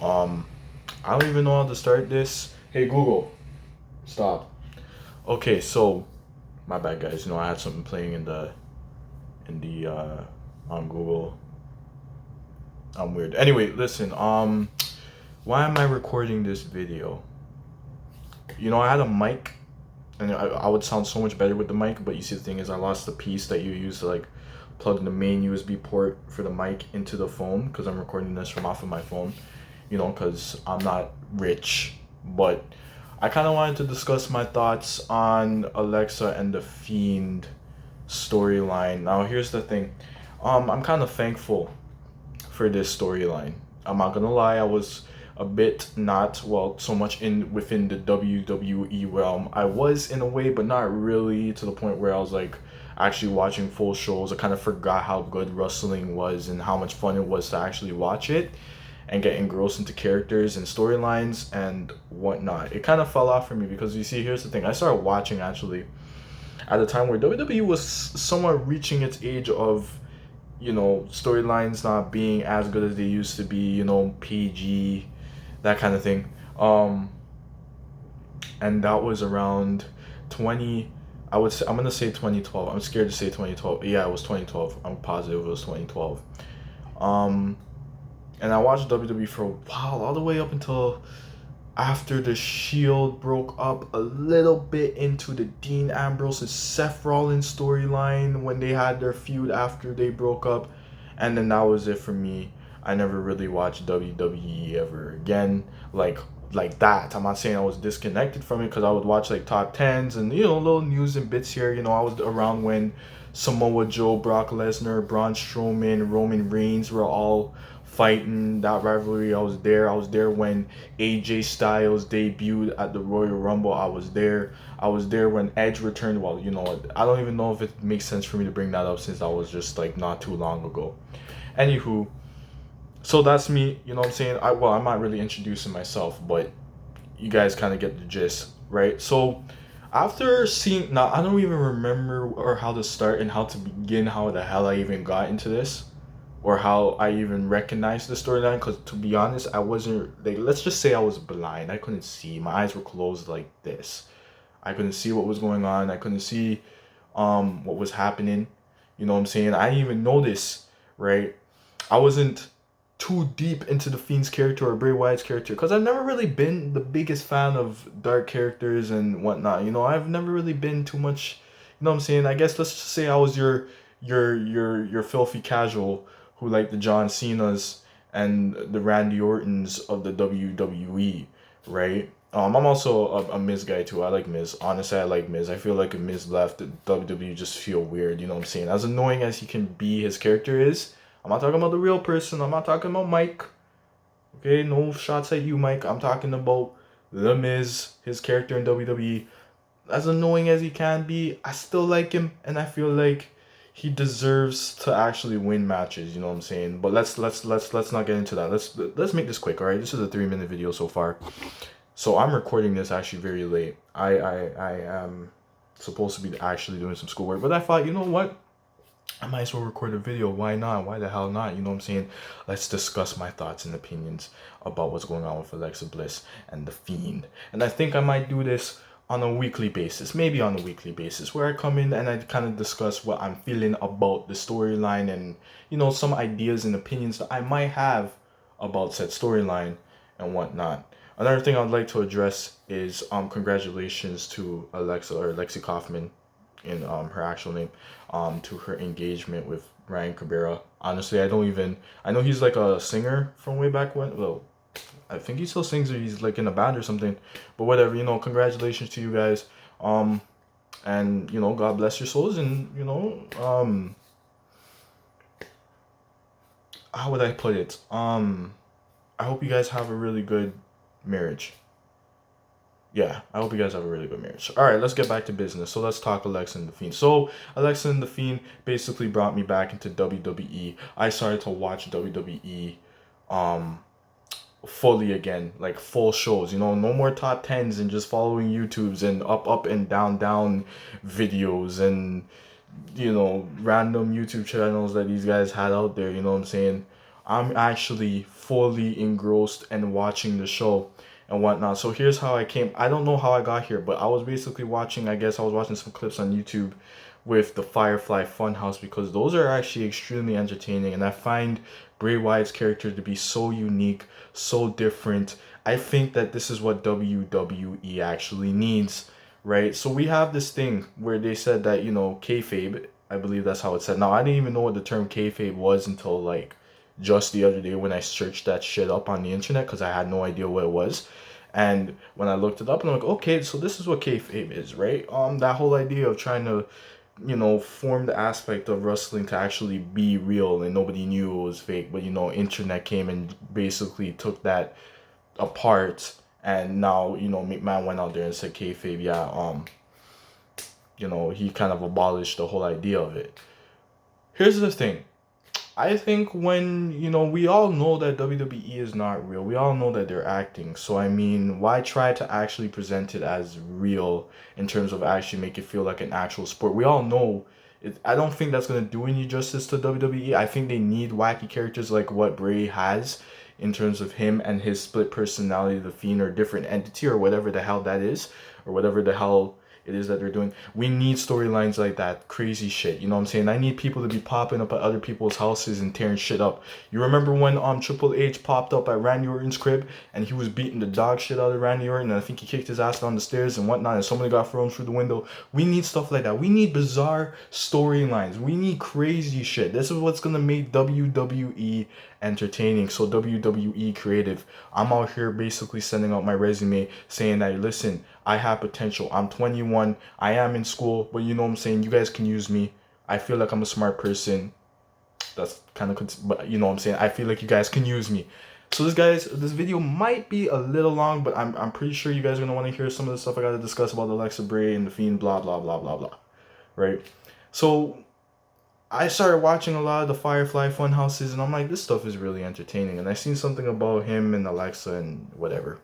Um, I don't even know how to start this. Hey Google, stop. Okay, so my bad, guys. I had something playing in the on Google. I'm weird. Anyway, listen. Why am I recording this video? I had a mic, and I would sound so much better with the mic. But you see, the thing is, I lost the piece that you use to like plug the main USB port for the mic into the phone because I'm recording this from off of my phone. Because I'm not rich, but I kind of wanted to discuss my thoughts on Alexa and the Fiend storyline. Now, here's the thing. I'm kind of thankful for this storyline. I'm not gonna lie, I was a bit not well so much in within the WWE realm. I was in a way, but not really to the point where I was like actually watching full shows. I kind of forgot how good wrestling was and how much fun it was to actually watch it and get engrossed into characters and storylines and whatnot. It kind of fell off for me because you see, here's the thing. I started watching actually at a time where WWE was somewhat reaching its age of storylines not being as good as they used to be, PG, that kind of thing. And that was around 20, I'm gonna say 2012. I'm scared to say 2012. Yeah, it was 2012. I'm positive it was 2012. Um, and I watched WWE for a while, all the way up until after the Shield broke up, a little bit into the Dean Ambrose and Seth Rollins storyline when they had their feud after they broke up, and then that was it for me. I never really watched WWE ever again, like that. I'm not saying I was disconnected from it because I would watch like top tens and little news and bits here. I was around when Samoa Joe, Brock Lesnar, Braun Strowman, Roman Reigns were all fighting that rivalry. I was there. I was there when AJ Styles debuted at the Royal Rumble. I was there. I was there when Edge returned. Well, I don't even know if it makes sense for me to bring that up since that was just like not too long ago. Anywho, so that's me. You know what I'm saying? I'm not really introducing myself, but you guys kind of get the gist, right? So after seeing now, I don't even remember or how to start and how to begin, how the hell I even got into this or how I even recognized the storyline. Because to be honest, I wasn't like, let's just say I was blind. I couldn't see. My eyes were closed like this. I couldn't see what was going on. I couldn't see what was happening. You know what I'm saying? I didn't even notice, right? I wasn't too deep into the Fiend's character or Bray Wyatt's character because I've never really been the biggest fan of dark characters and whatnot. I've never really been too much. You know what I'm saying? I guess let's just say I was your filthy casual who liked the John Cena's and the Randy Ortons of the WWE, right? I'm also a Miz guy too. I like Miz. Honestly, I like Miz. I feel like if Miz left, the WWE just feel weird. You know what I'm saying? As annoying as he can be, his character is. I'm not talking about the real person. I'm not talking about Mike. Okay, no shots at you, Mike. I'm talking about The Miz, his character in WWE. As annoying as he can be, I still like him, and I feel like he deserves to actually win matches. You know what I'm saying? But let's not get into that. Let's make this quick. All right, this is a 3-minute video so far. So I'm recording this actually very late. I am supposed to be actually doing some schoolwork, but I thought, you know what? I might as well record a video. Why not? Why the hell not? You know what I'm saying? Let's discuss my thoughts and opinions about what's going on with Alexa Bliss and The Fiend. And I think I might do this on a weekly basis, maybe on a weekly basis, where I come in and I kind of discuss what I'm feeling about the storyline and, some ideas and opinions that I might have about said storyline and whatnot. Another thing I'd like to address is congratulations to Alexa or Lexi Kaufman in her actual name, to her engagement with Ryan Cabrera. Honestly, I know he's like a singer from way back when. Well, I think he still sings or he's like in a band or something. But whatever, congratulations to you guys. And God bless your souls. And how would I put it? I hope you guys have a really good marriage. Yeah, I hope you guys have a really good marriage. All right, let's get back to business. So let's talk Alexa and the Fiend. So Alexa and the Fiend basically brought me back into WWE. I started to watch WWE fully again, like full shows. No more top tens and just following YouTubes and up and down videos and random YouTube channels that these guys had out there. You know what I'm saying? I'm actually fully engrossed and watching the show and whatnot. So here's how I came. I don't know how I got here, but I was basically watching, I guess I was watching some clips on YouTube with the Firefly Funhouse, because those are actually extremely entertaining, and I find Bray Wyatt's character to be so unique, so different. I think that this is what WWE actually needs, right? So we have this thing where they said that, kayfabe, I believe that's how it said. Now, I didn't even know what the term kayfabe was until like just the other day when I searched that shit up on the internet, because I had no idea what it was. And when I looked it up, and I'm like, okay, so this is what kayfabe is, right? That whole idea of trying to, form the aspect of wrestling to actually be real, and nobody knew it was fake. But internet came and basically took that apart, and now McMahon went out there and said kayfabe, yeah, he kind of abolished the whole idea of it. Here's the thing. I think when, we all know that WWE is not real. We all know that they're acting. So, I mean, why try to actually present it as real in terms of actually make it feel like an actual sport? We all know it. I don't think that's going to do any justice to WWE. I think they need wacky characters like what Bray has in terms of him and his split personality, the Fiend, or different entity, or whatever the hell that is, or whatever the hell it is that they're doing. We need storylines like that, crazy shit. You know what I'm saying? I need people to be popping up at other people's houses and tearing shit up. You remember when Triple H popped up at Randy Orton's crib and he was beating the dog shit out of Randy Orton, and I think he kicked his ass down the stairs and whatnot, and somebody got thrown through the window. We need stuff like that. We need bizarre storylines. We need crazy shit. This is what's gonna make WWE entertaining. So WWE creative, I'm out here basically sending out my resume saying that, listen, I have potential. I'm 21. I am in school, but you know what I'm saying? You guys can use me. I feel like I'm a smart person. That's kind of, but you know what I'm saying? I feel like you guys can use me. So this video might be a little long, but I'm pretty sure you guys are going to want to hear some of the stuff I got to discuss about Alexa Bray and the Fiend, blah, blah, blah, blah, blah. Right? So I started watching a lot of the Firefly Funhouses, and I'm like, this stuff is really entertaining. And I seen something about him and Alexa and whatever.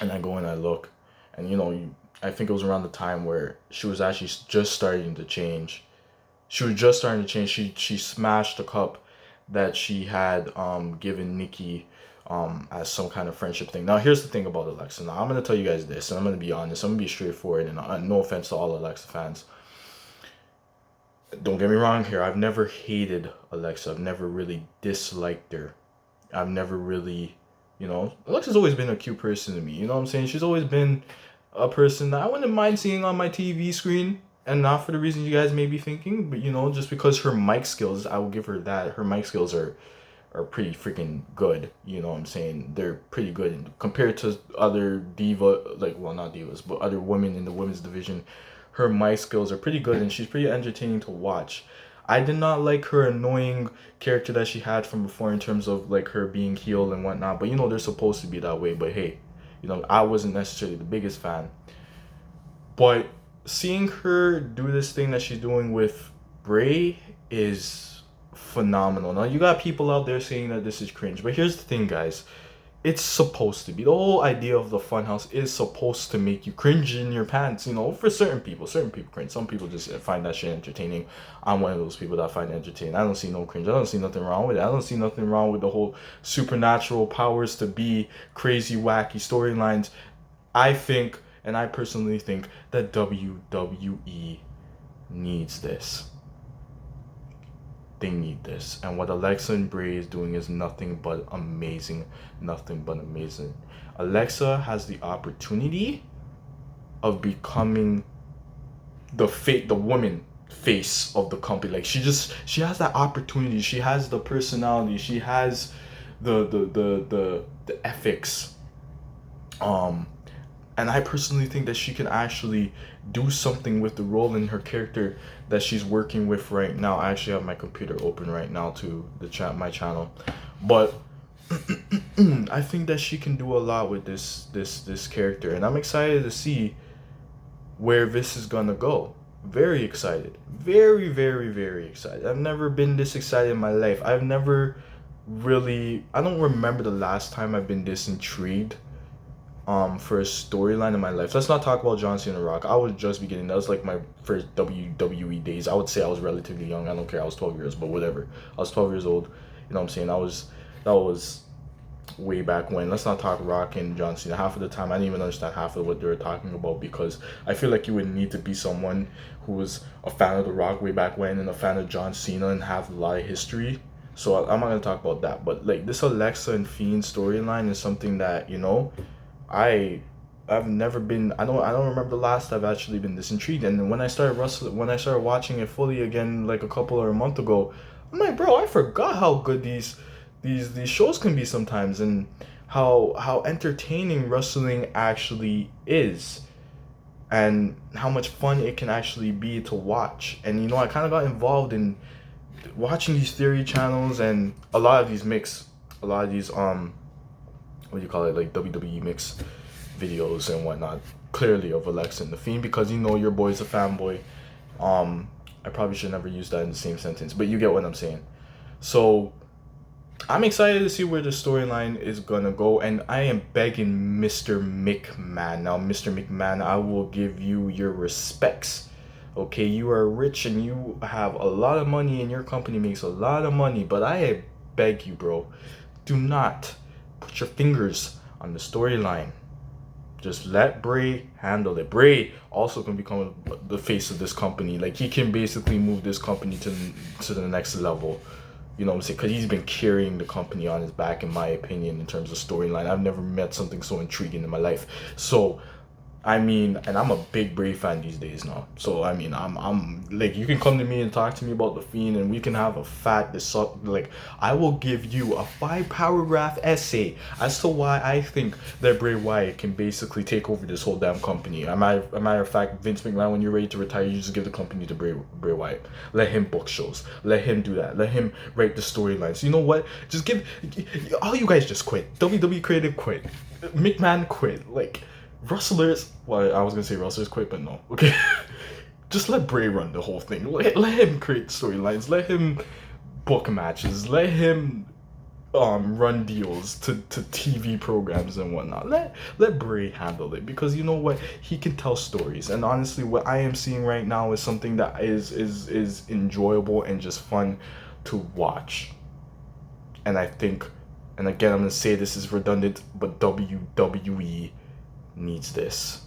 And I go and I look. And, I think it was around the time where she was actually just starting to change. She was just starting to change. She smashed the cup that she had given Nikki as some kind of friendship thing. Now, here's the thing about Alexa. Now, I'm going to tell you guys this, and I'm going to be honest. I'm going to be straightforward, and no offense to all Alexa fans. Don't get me wrong here. I've never hated Alexa. I've never really disliked her. I've never really, Alexa's always been a cute person to me. You know what I'm saying? She's always been a person that I wouldn't mind seeing on my TV screen, and not for the reasons you guys may be thinking, but just because her mic skills, I will give her that. Her mic skills are pretty freaking good. You know what I'm saying? They're pretty good compared to other not divas, but other women in the women's division. Her mic skills are pretty good, and she's pretty entertaining to watch. I did not like her annoying character that she had from before in terms of like her being healed and whatnot, but they're supposed to be that way. But hey, I wasn't necessarily the biggest fan. But seeing her do this thing that she's doing with Bray is phenomenal. Now, you got people out there saying that this is cringe, but here's the thing, guys. It's supposed to be. The whole idea of the funhouse is supposed to make you cringe in your pants, for certain people. Certain people cringe. Some people just find that shit entertaining. I'm one of those people that find it entertaining. I don't see no cringe. I don't see nothing wrong with it. I don't see nothing wrong with the whole supernatural powers to be crazy, wacky storylines. I think, and I personally think, that WWE needs this. They need this. And what Alexa and Bray is doing is nothing but amazing. Nothing but amazing. Alexa has the opportunity of becoming the woman face of the company. Like she has that opportunity. She has the personality. She has the ethics. And I personally think that she can actually do something with the role in her character that she's working with right now. I actually have my computer open right now to my channel, but I think that she can do a lot with this character, and I'm excited to see where this is gonna go. Very excited, very, very, very excited. I've never been this excited in my life. I don't remember the last time I've been this intrigued for a storyline in my life. Let's not talk about John Cena Rock. I was just beginning. That was like my first WWE days. I would say I was relatively young. I don't care. I was 12 years, but whatever. I was 12 years old. You know what I'm saying? That was way back when. Let's not talk Rock and John Cena. Half of the time, I didn't even understand half of what they were talking about, because I feel like you would need to be someone who was a fan of The Rock way back when and a fan of John Cena and have a lot of history. So I'm not gonna talk about that. But like this Alexa and Fiend storyline is something that, I I've never been. I don't remember the last I've actually been this intrigued. And when I started watching it fully again, like a couple or a month ago, I'm like, bro, I forgot how good these shows can be sometimes, and how entertaining wrestling actually is, and how much fun it can actually be to watch. And I kind of got involved in watching these theory channels and a lot of these what do you call it, like WWE mix videos and whatnot, clearly of Alexa and the Fiend, because your boy's a fanboy. I probably should never use that in the same sentence, but you get what I'm saying. So I'm excited to see where the storyline is gonna go, and I am begging Mr. McMahon. Now, Mr. McMahon, I will give you your respects. Okay, you are rich and you have a lot of money and your company makes a lot of money, but I beg you, bro, do not put your fingers on the storyline. Just let Bray handle it. Bray also can become the face of this company. Like, he can basically move this company to the next level. You know what I'm saying? Because he's been carrying the company on his back, in my opinion, in terms of storyline. I've never met something so intriguing in my life. So, and I'm a big Bray fan these days now. So, I'm like, you can come to me and talk to me about the Fiend, and we can have I will give you a 5-paragraph essay as to why I think that Bray Wyatt can basically take over this whole damn company. A matter of fact, Vince McMahon, when you're ready to retire, you just give the company to Bray Wyatt. Let him book shows. Let him do that. Let him write the storylines. You know what? Just all you guys just quit. WWE creative quit. McMahon quit. Like, wrestlers, well, I was gonna say wrestlers quit, but no. Okay, just let Bray run the whole thing. Let him create storylines. Let him book matches. Let him run deals to TV programs and whatnot. Let Bray handle it, because you know what, he can tell stories. And honestly, what I am seeing right now is something that is enjoyable and just fun to watch. And I think, and again, I'm gonna say this is redundant, but WWE needs this,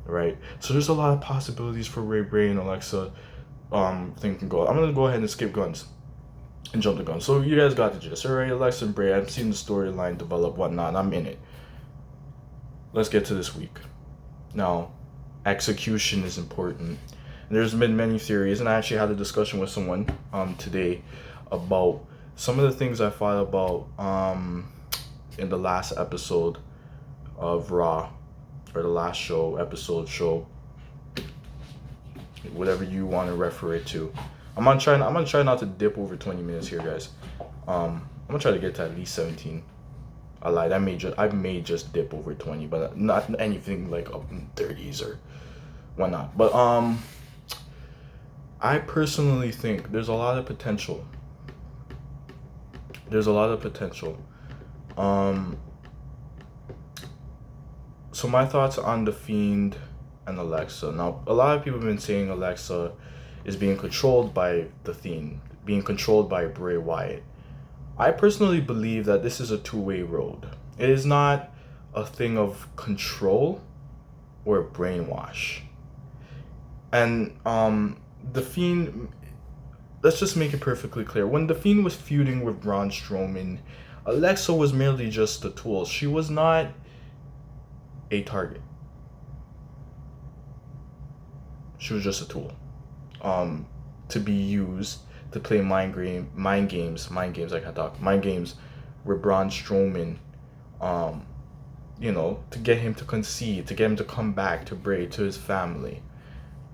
right? So there's a lot of possibilities for Bray and Alexa thing can go. I'm gonna go ahead and skip guns and jump the gun. So you guys got the gist, alright? Alexa and Bray, I've seen the storyline develop, whatnot, I'm in it. Let's get to this week. Now, execution is important. And there's been many theories, and I actually had a discussion with someone today about some of the things I thought about in the last episode of Raw, or the last show, whatever you want to refer it to. I'm gonna try not to dip over 20 minutes here, guys. I'm gonna try to get to at least 17. I lied. I may just dip over 20, but not anything like up in 30s or whatnot. But I personally think there's a lot of potential. So my thoughts on The Fiend and Alexa. Now, a lot of people have been saying Alexa is being controlled by The Fiend, being controlled by Bray Wyatt. I personally believe that this is a two-way road. It is not a thing of control or brainwash. And The Fiend, let's just make it perfectly clear. When The Fiend was feuding with Braun Strowman, Alexa was merely just a tool. She was not a target. She was just a tool to be used to play mind games with Braun Strowman, to get him to concede, to get him to come back to Bray, to his family,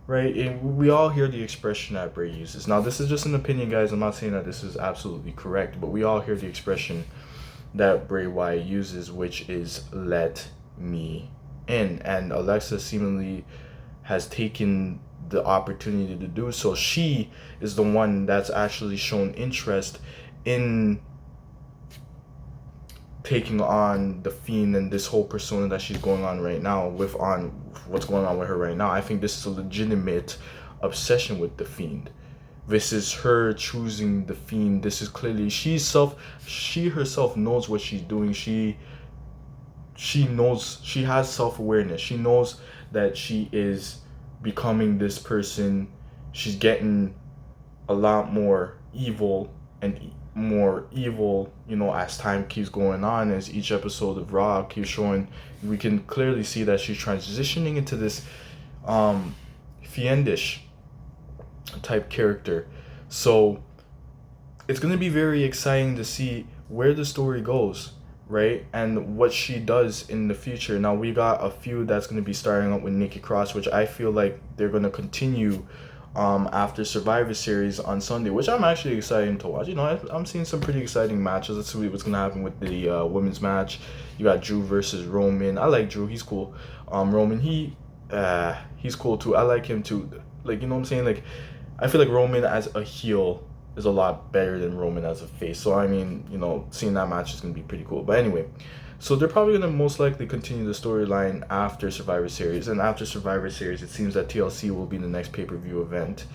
right? And we all hear the expression that Bray uses. Now, this is just an opinion, guys. I'm not saying that this is absolutely correct, but we all hear the expression that Bray Wyatt uses, which is "let me in," and Alexa seemingly has taken the opportunity to do so. She is the one that's actually shown interest in taking on The Fiend and this whole persona that she's going on right now what's going on with her right now. I think this is a legitimate obsession with The Fiend, This is her choosing the Fiend. This is clearly she herself knows what she's doing. She knows, she has self-awareness. She knows that she is becoming this person. She's getting a lot more evil and more evil, as time keeps going on, as each episode of Raw keeps showing. We can clearly see that she's transitioning into this fiendish type character. So it's going to be very exciting to see where the story goes, right? And what she does in the future. Now, we got a feud that's going to be starting up with Nikki Cross, which I feel like they're going to continue after Survivor Series on Sunday, which I'm actually excited to watch. I'm seeing some pretty exciting matches. Let's see what's going to happen with the women's match. You got Drew versus Roman. I like Drew. He's cool. Roman, he's cool too. I like him too. Like, you know what I'm saying? Like, I feel like Roman as a heel is a lot better than Roman as a face. So, I mean, seeing that match is going to be pretty cool. But anyway, so they're probably going to most likely continue the storyline after Survivor Series. And after Survivor Series, it seems that TLC will be the next pay-per-view event.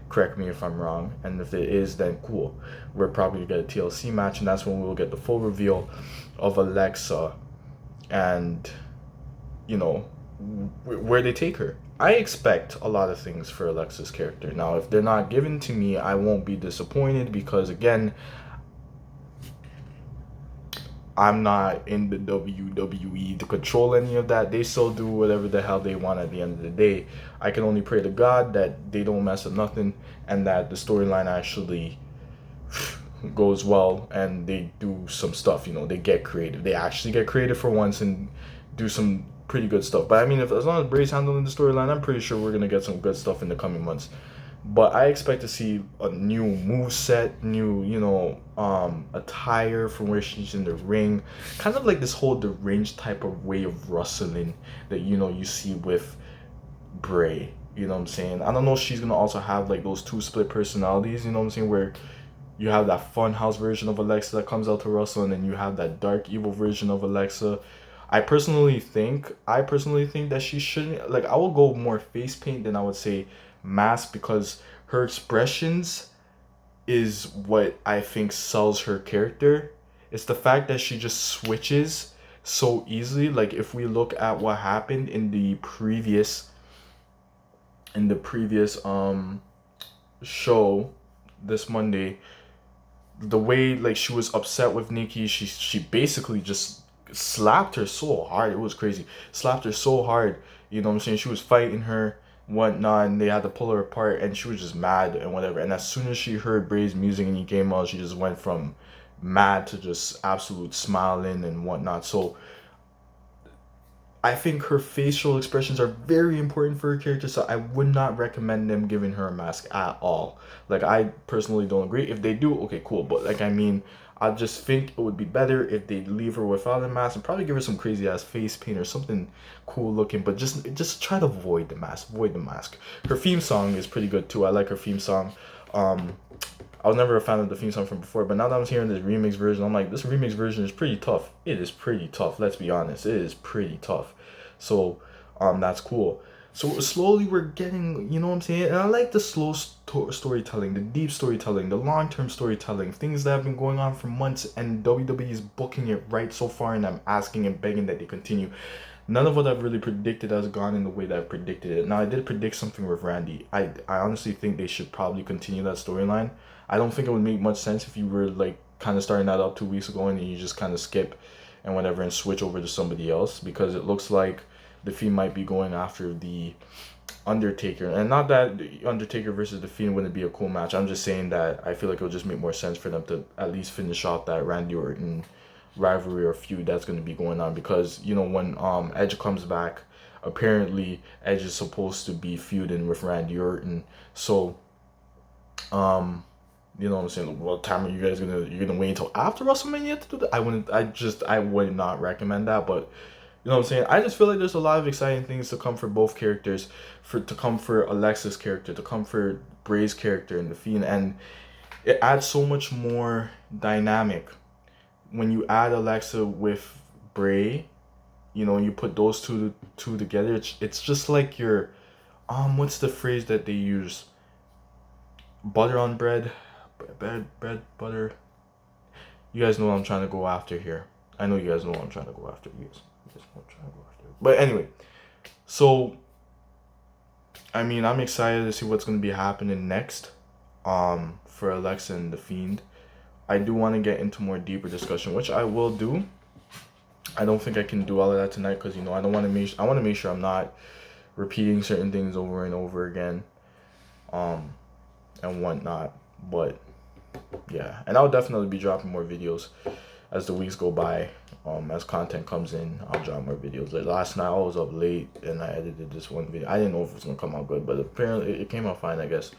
Correct me if I'm wrong. And if it is, then cool. We're probably going to get a TLC match, and that's when we'll get the full reveal of Alexa and, where they take her. I expect a lot of things for Alexa's character. Now, if they're not given to me, I won't be disappointed because, again, I'm not in the WWE to control any of that. They still do whatever the hell they want at the end of the day. I can only pray to God that they don't mess up nothing and that the storyline actually goes well and they do some stuff. They get creative. They actually get creative for once and do some pretty good stuff. But I mean, as long as Bray's handling the storyline, I'm pretty sure we're gonna get some good stuff in the coming months. But I expect to see a new moveset, new, attire from where she's in the ring. Kind of like this whole deranged type of way of wrestling that, you see with Bray. You know what I'm saying? I don't know if she's going to also have like those two split personalities, you know what I'm saying? Where you have that fun house version of Alexa that comes out to wrestle, and then you have that dark evil version of Alexa. I personally think that she shouldn't, like, I will go more face paint than I would say mask, because her expressions is what I think sells her character. It's the fact that she just switches so easily. Like, if we look at what happened in the previous show this Monday, the way like she was upset with Nikki, she basically just slapped her so hard. It was crazy. Slapped her so hard. You know what I'm saying? She was fighting her, whatnot, and they had to pull her apart, and she was just mad and whatever. And as soon as she heard Bray's music and he came out, she just went from mad to just absolute smiling and whatnot. So I think her facial expressions are very important for her character, so I would not recommend them giving her a mask at all. Like, I personally don't agree. If they do, okay, cool. But like, I mean, I just think it would be better if they leave her without a mask and probably give her some crazy ass face paint or something cool looking. But just try to avoid the mask. Avoid the mask. Her theme song is pretty good too. I like her theme song. I was never a fan of the theme song from before, but now that I'm hearing this remix version, I'm like, this remix version is pretty tough. It is pretty tough. Let's be honest. It is pretty tough. So, that's cool. So slowly we're getting, you know what I'm saying? And I like the slow storytelling, the deep storytelling, the long-term storytelling, things that have been going on for months, and WWE is booking it right so far, and I'm asking and begging that they continue. None of what I've really predicted has gone in the way that I predicted it. Now, I did predict something with Randy. I honestly think they should probably continue that storyline. I don't think it would make much sense if you were like kind of starting that up 2 weeks ago and then you just kind of skip and whatever and switch over to somebody else, because it looks like the Fiend might be going after the Undertaker. And not that the Undertaker versus the Fiend wouldn't be a cool match. I'm just saying that I feel like it would just make more sense for them to at least finish off that Randy Orton rivalry or feud that's going to be going on, because when Edge comes back, apparently Edge is supposed to be feuding with Randy Orton. So you know what I'm saying? What time are you guys you're gonna wait until after WrestleMania to do that? I would not recommend that, but you know what I'm saying? I just feel like there's a lot of exciting things to come for both characters, to come for Alexa's character, to come for Bray's character and the Fiend, and it adds so much more dynamic when you add Alexa with Bray. You put those two together. It's just like your what's the phrase that they use? butter on bread, bread, butter. You guys know what I'm trying to go after here. I know you guys know what I'm trying to go after. You guys know what I'm trying to go after. But anyway, so I mean, I'm excited to see what's gonna be happening next. For Alexa and the Fiend. I do want to get into more deeper discussion, which I will do. I don't think I can do all of that tonight because I don't want to make. I want to make sure I'm not repeating certain things over and over again, and whatnot. But yeah, and I'll definitely be dropping more videos as the weeks go by. As content comes in, I'll drop more videos. Like last night, I was up late and I edited this one video. I didn't know if it was gonna come out good, but apparently it came out fine, I guess.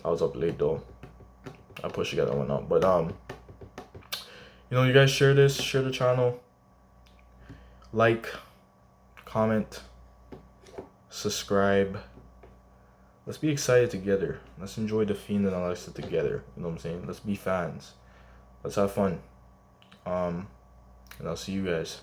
I was up late though. I pushed to get that one out, but you guys share this, share the channel, like, comment, subscribe. Let's be excited together. Let's enjoy the Fiend and Alexa together. You know what I'm saying? Let's be fans. Let's have fun. And I'll see you guys.